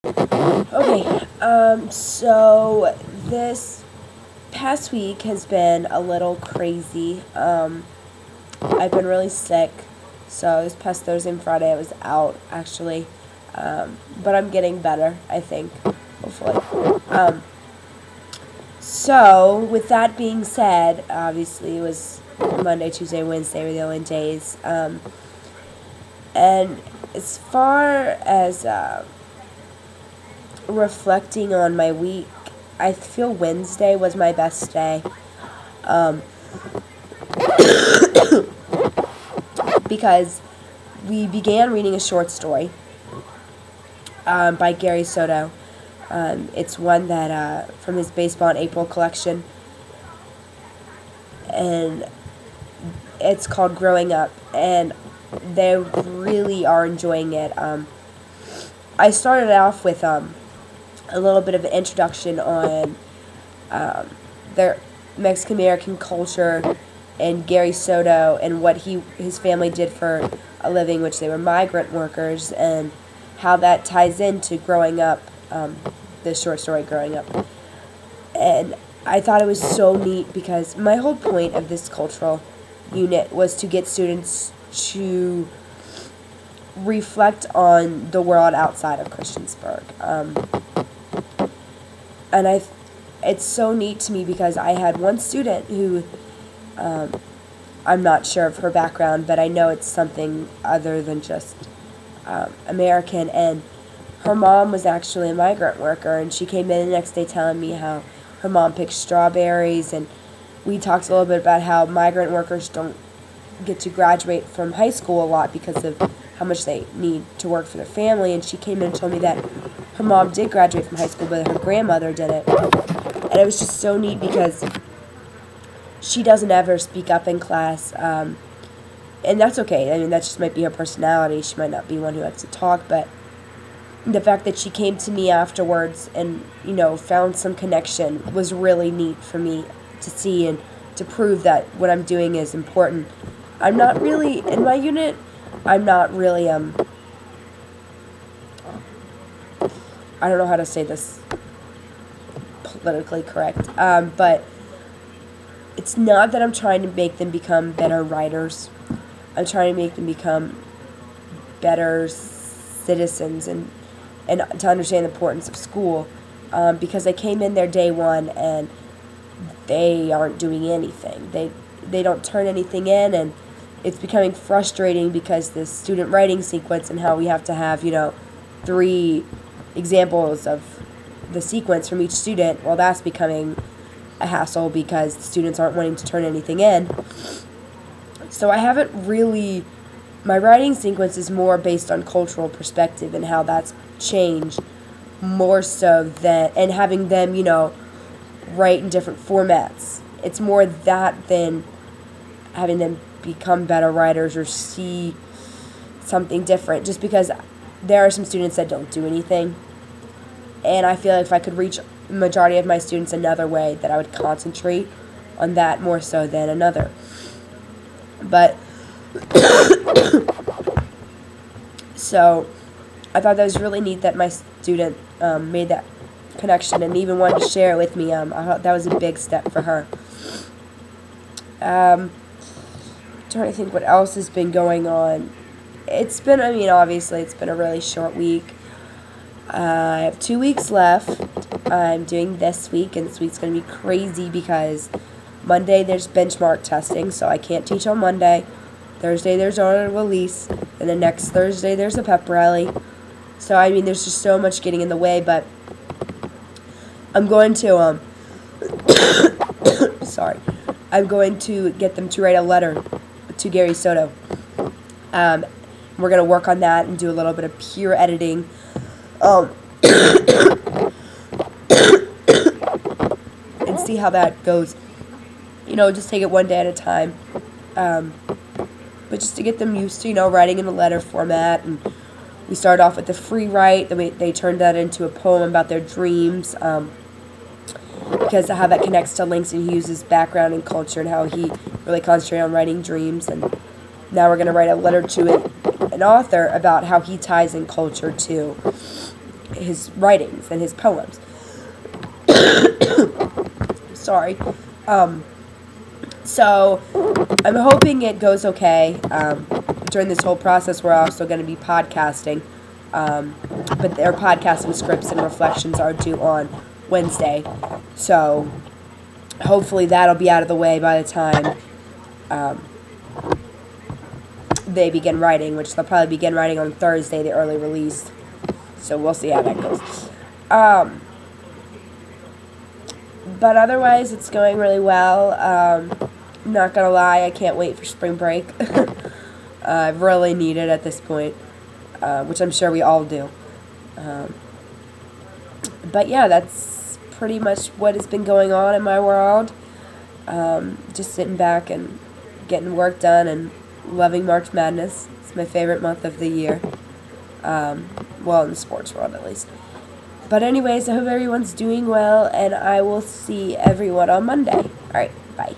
Okay, so this past week has been a little crazy. I've been really sick, so this past Thursday and Friday I was out actually, but I'm getting better, I think, hopefully. So, with that being said, obviously it was Monday, Tuesday, Wednesday were the only days, and as far as reflecting on my week, I feel Wednesday was my best day. Um, because we began reading a short story by Gary Soto. It's one that from his Baseball in April collection, and it's called Growing Up, and they really are enjoying it. I started off with a little bit of an introduction on their Mexican American culture and Gary Soto and what his family did for a living, which they were migrant workers, and how that ties into growing up, this short story, Growing Up. And I thought it was so neat because my whole point of this cultural unit was to get students to reflect on the world outside of Christiansburg. And it's so neat to me because I had one student who, I'm not sure of her background, but I know it's something other than just American, and her mom was actually a migrant worker, and she came in the next day telling me how her mom picked strawberries, and we talked a little bit about how migrant workers don't get to graduate from high school a lot because of how much they need to work for their family, and she came in and told me that her mom did graduate from high school, but her grandmother didn't. And it was just so neat because she doesn't ever speak up in class, and that's okay. I mean, that just might be her personality. She might not be one who likes to talk, but the fact that she came to me afterwards and, found some connection was really neat for me to see and to prove that what I'm doing is important. I'm not really, in my unit, I'm not really, I don't know how to say this politically correct, but it's not that I'm trying to make them become better writers. I'm trying to make them become better citizens and to understand the importance of school, because I came in there day one and they aren't doing anything. They don't turn anything in, and it's becoming frustrating because the student writing sequence and how we have to have 3 examples of the sequence from each student. Well, that's becoming a hassle because the students aren't wanting to turn anything in. So I haven't really, my writing sequence is more based on cultural perspective and how that's changed more so than, and having them, write in different formats. It's more that than having them become better writers or see something different, just because there are some students that don't do anything. And I feel like if I could reach the majority of my students another way, that I would concentrate on that more so than another. But so I thought that was really neat that my student made that connection and even wanted to share it with me. I thought that was a big step for her. Trying to think what else has been going on. It's been, obviously it's been a really short week. I have 2 weeks left. I'm doing this week, and this week's going to be crazy because Monday there's benchmark testing, so I can't teach on Monday. Thursday there's order release, and then next Thursday there's a pep rally. So, there's just so much getting in the way, but I'm going to, sorry, I'm going to get them to write a letter to Gary Soto. We're going to work on that and do a little bit of peer editing. And see how that goes. Just take it one day at a time. But just to get them used to, writing in a letter format. And we started off with the free write. Then they turned that into a poem about their dreams. Because of how that connects to Langston Hughes' background and culture and how he really concentrated on writing dreams. And now we're going to write a letter to an author about how he ties in culture to his writings and his poems. Sorry. So I'm hoping it goes okay. During this whole process, we're also going to be podcasting. But their podcasting scripts and reflections are due on Wednesday. So hopefully that'll be out of the way by the time they begin writing, which they'll probably begin writing on Thursday, the early release. So we'll see how that goes. But otherwise, it's going really well. Not gonna lie, I can't wait for spring break. I really need it at this point, which I'm sure we all do. But yeah, that's pretty much what has been going on in my world. Just sitting back and getting work done and loving March Madness. It's my favorite month of the year. Well, in the sports world at least. But anyways, I hope everyone's doing well, and I will see everyone on Monday. Alright, bye.